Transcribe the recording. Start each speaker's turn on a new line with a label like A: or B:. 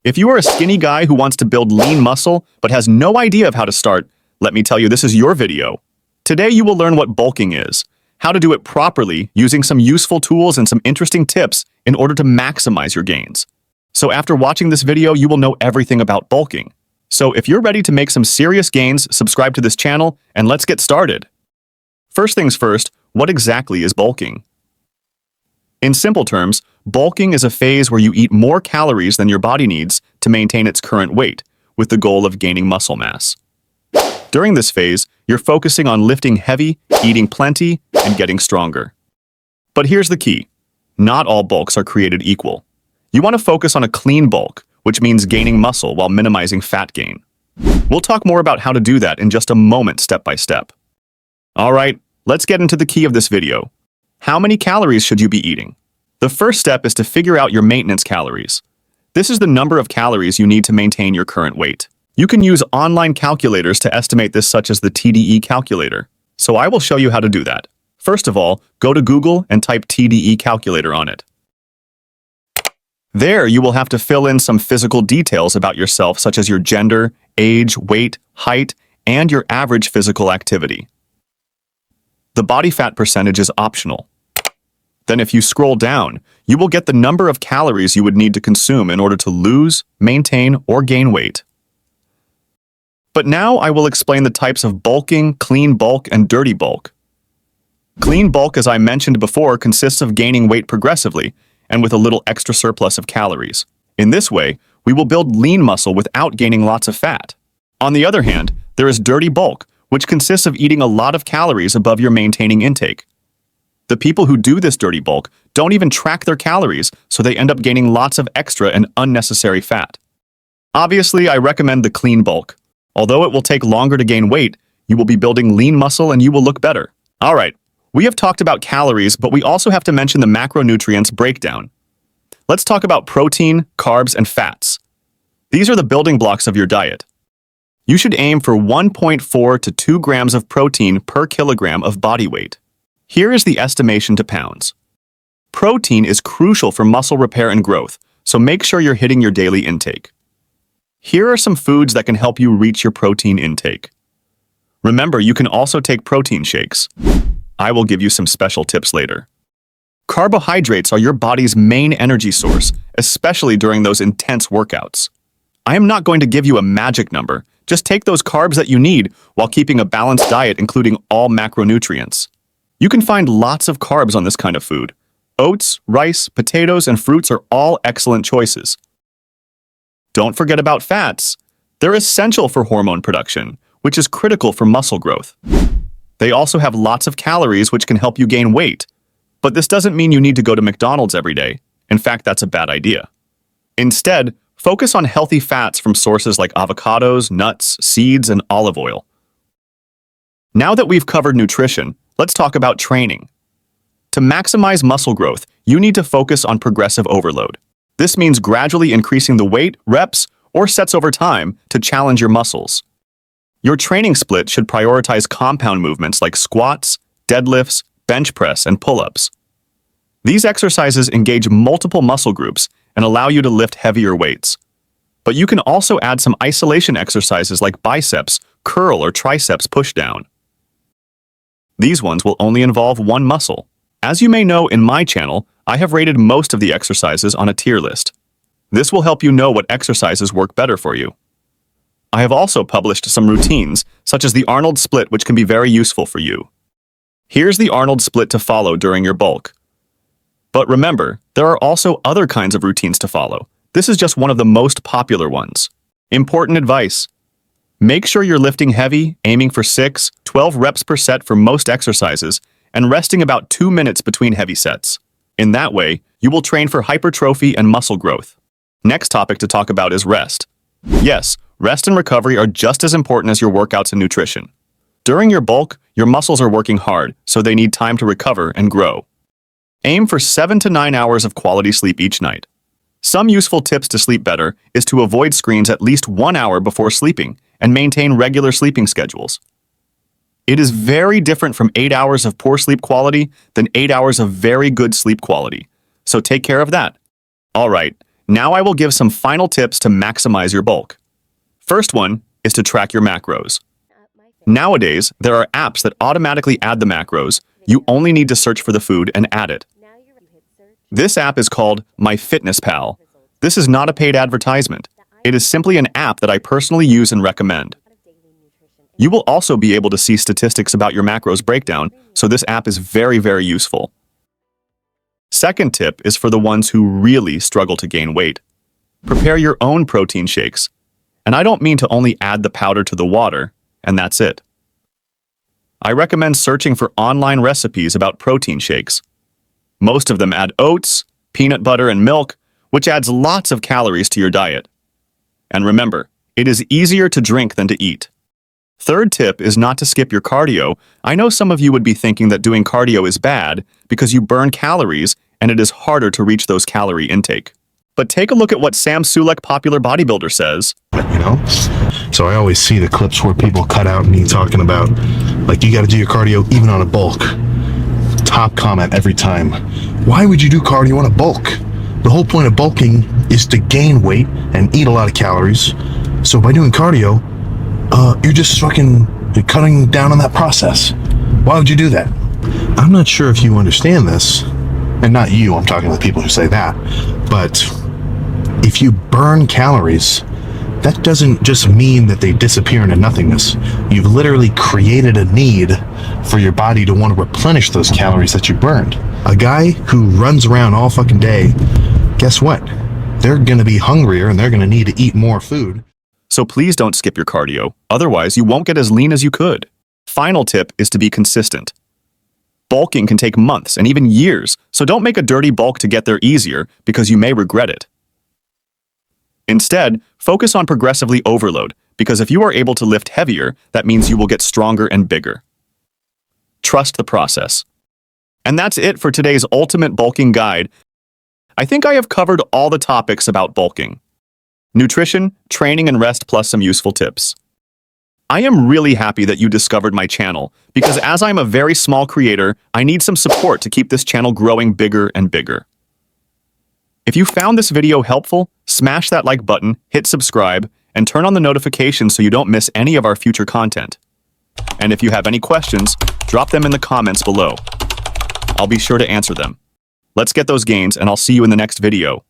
A: If you are a skinny guy who wants to build lean muscle but has no idea of how to start, let me tell you, this is your video. Today you will learn what bulking is, how to do it properly using some useful tools and some interesting tips in order to maximize your gains. So after watching this video, you will know everything about bulking. So if you're ready to make some serious gains, subscribe to this channel and let's get started. First things first, what exactly is bulking? In simple terms, bulking is a phase where you eat more calories than your body needs to maintain its current weight, with the goal of gaining muscle mass. During this phase, you're focusing on lifting heavy, eating plenty, and getting stronger. But here's the key. Not all bulks are created equal. You want to focus on a clean bulk, which means gaining muscle while minimizing fat gain. We'll talk more about how to do that in just a moment, step by step. All right, let's get into the key of this video. How many calories should you be eating? The first step is to figure out your maintenance calories. This is the number of calories you need to maintain your current weight. You can use online calculators to estimate this, such as the TDE calculator. So I will show you how to do that. First of all, go to Google and type TDE calculator on it. There, you will have to fill in some physical details about yourself, such as your gender, age, weight, height, and your average physical activity. The body fat percentage is optional. Then if you scroll down, you will get the number of calories you would need to consume in order to lose, maintain, or gain weight. But now I will explain the types of bulking, clean bulk, and dirty bulk. Clean bulk, as I mentioned before, consists of gaining weight progressively and with a little extra surplus of calories. In this way, we will build lean muscle without gaining lots of fat. On the other hand, there is dirty bulk, which consists of eating a lot of calories above your maintaining intake. The people who do this dirty bulk don't even track their calories, so they end up gaining lots of extra and unnecessary fat. Obviously, I recommend the clean bulk. Although it will take longer to gain weight, you will be building lean muscle and you will look better. All right, we have talked about calories, but we also have to mention the macronutrients breakdown. Let's talk about protein, carbs, and fats. These are the building blocks of your diet. You should aim for 1.4 to 2 grams of protein per kilogram of body weight. Here is the estimation to pounds. Protein is crucial for muscle repair and growth, so make sure you're hitting your daily intake. Here are some foods that can help you reach your protein intake. Remember, you can also take protein shakes. I will give you some special tips later. Carbohydrates are your body's main energy source, especially during those intense workouts. I am not going to give you a magic number. Just take those carbs that you need while keeping a balanced diet, including all macronutrients. You can find lots of carbs on this kind of food. Oats, rice, potatoes, and fruits are all excellent choices. Don't forget about fats. They're essential for hormone production, which is critical for muscle growth. They also have lots of calories, which can help you gain weight. But this doesn't mean you need to go to McDonald's every day. In fact, that's a bad idea. Instead, focus on healthy fats from sources like avocados, nuts, seeds, and olive oil. Now that we've covered nutrition, let's talk about training. To maximize muscle growth, you need to focus on progressive overload. This means gradually increasing the weight, reps, or sets over time to challenge your muscles. Your training split should prioritize compound movements like squats, deadlifts, bench press, and pull-ups. These exercises engage multiple muscle groups and allow you to lift heavier weights. But you can also add some isolation exercises like biceps, curl, or triceps pushdown. These ones will only involve one muscle. As you may know, in my channel, I have rated most of the exercises on a tier list. This will help you know what exercises work better for you. I have also published some routines, such as the Arnold split, which can be very useful for you. Here's the Arnold split to follow during your bulk. But remember, there are also other kinds of routines to follow. This is just one of the most popular ones. Important advice. Make sure you're lifting heavy, aiming for 6-12 reps per set for most exercises, and resting about 2 minutes between heavy sets. In that way, you will train for hypertrophy and muscle growth. Next topic to talk about is rest. Yes, rest and recovery are just as important as your workouts and nutrition. During your bulk, your muscles are working hard, so they need time to recover and grow. Aim for 7 to 9 hours of quality sleep each night. Some useful tips to sleep better is to avoid screens at least 1 hour before sleeping and maintain regular sleeping schedules. It is very different from 8 hours of poor sleep quality than 8 hours of very good sleep quality, so take care of that. All right, Now I will give some final tips to maximize your bulk. First one is to track your macros. Nowadays, there are apps that automatically add the macros. You only need to search for the food and add it. This app is called MyFitnessPal. This is not a paid advertisement. It is simply an app that I personally use and recommend. You will also be able to see statistics about your macros breakdown, so this app is very, very useful. Second tip is for the ones who really struggle to gain weight. Prepare your own protein shakes. And I don't mean to only add the powder to the water, and that's it. I recommend searching for online recipes about protein shakes. Most of them add oats, peanut butter, and milk, which adds lots of calories to your diet. And remember, it is easier to drink than to eat. Third tip is not to skip your cardio. I know some of you would be thinking that doing cardio is bad because you burn calories and it is harder to reach those calorie intake. But take a look at what Sam Sulek, popular bodybuilder, says.
B: So I always see the clips where people cut out me talking about, like, you got to do your cardio even on a bulk. Top comment every time. Why would you do cardio on a bulk? The whole point of bulking is to gain weight and eat a lot of calories. So by doing cardio, you're just fucking cutting down on that process. Why would you do that? I'm not sure if you understand this, and not you, I'm talking to the people who say that, but if you burn calories, that doesn't just mean that they disappear into nothingness. You've literally created a need for your body to want to replenish those calories that you burned. A guy who runs around all fucking day, guess what? They're going to be hungrier and they're going to need to eat more food.
A: So please don't skip your cardio, otherwise you won't get as lean as you could. Final tip is to be consistent. Bulking can take months and even years, so don't make a dirty bulk to get there easier because you may regret it. Instead, focus on progressively overload, because if you are able to lift heavier, that means you will get stronger and bigger. Trust the process. And that's it for today's ultimate bulking guide. I think I have covered all the topics about bulking. Nutrition, training, and rest, plus some useful tips. I am really happy that you discovered my channel, because as I'm a very small creator, I need some support to keep this channel growing bigger and bigger. If you found this video helpful, smash that like button, hit subscribe, and turn on the notifications so you don't miss any of our future content. And if you have any questions, drop them in the comments below. I'll be sure to answer them. Let's get those gains, and I'll see you in the next video.